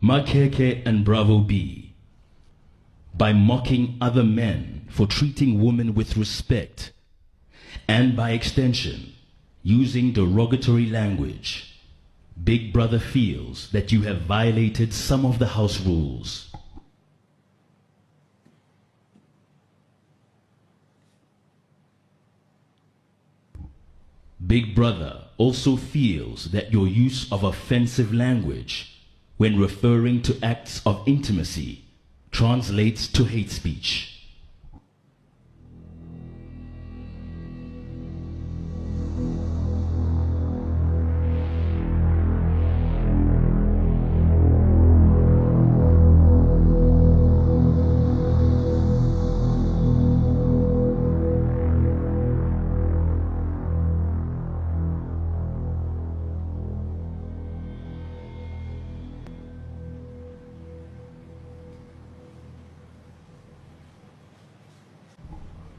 Makeke and Bravo B, by mocking other men for treating women with respect, and by extension, using derogatory language, Big Brother feels that you have violated some of the house rules. Big Brother also feels that your use of offensive language when referring to acts of intimacy translates to hate speech.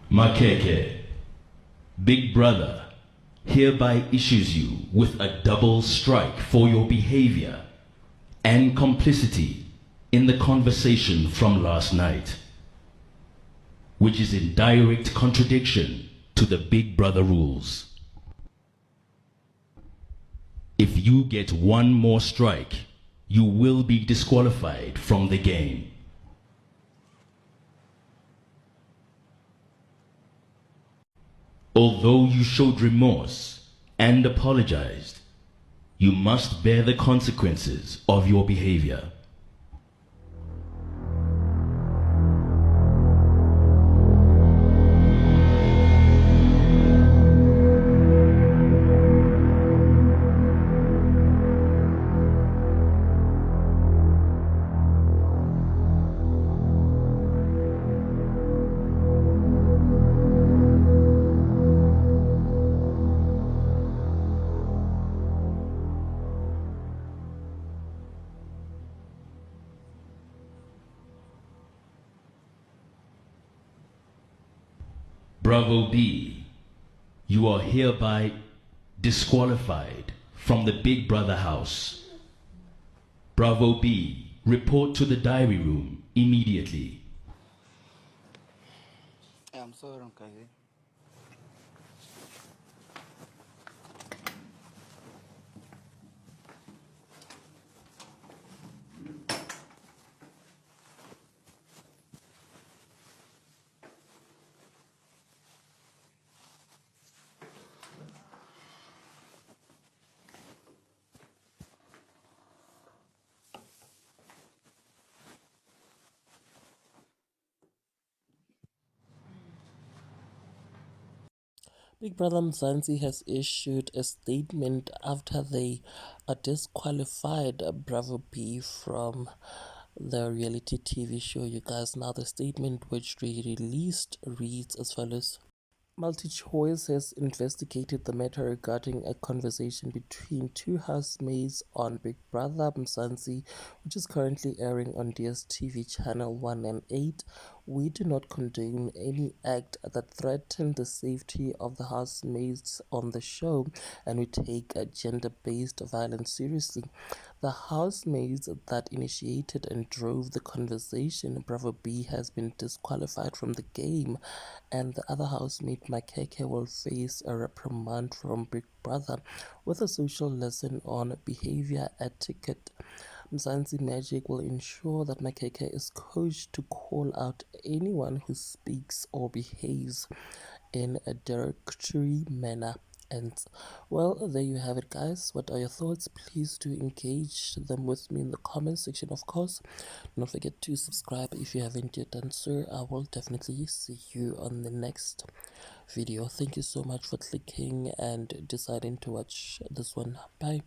Makeke, Big Brother hereby issues you with a double strike for your behavior and complicity in the conversation from last night, which is in direct contradiction to the Big Brother rules. If you get one more strike, you will be disqualified from the game. Although you showed remorse and apologized, you must bear the consequences of your behavior. Bravo B, you are hereby disqualified from the Big Brother house. Bravo B, report to the diary room immediately. I'm sorry, Uncle. Big Brother Mzansi has issued a statement after they disqualified Bravo B from the reality TV show, you guys. Now the statement which we released reads as follows. MultiChoice has investigated the matter regarding a conversation between two housemates on Big Brother Mzansi, which is currently airing on DSTV Channel 1 and 8. We do not condone any act that threatens the safety of the housemates on the show, and we take gender-based violence seriously. The housemates that initiated and drove the conversation, Bravo B, has been disqualified from the game, and the other housemate, Makeke, will face a reprimand from Big Brother with a social lesson on behavior etiquette. Mzansi Magic will ensure that Makeke is coached to call out anyone who speaks or behaves in a derogatory manner. And well, there you have it, guys. What are your thoughts? Please do engage them with me in the comment section, of course. Don't forget to subscribe if you haven't yet done so. I will definitely see you on the next video. Thank you so much for clicking and deciding to watch this one. Bye.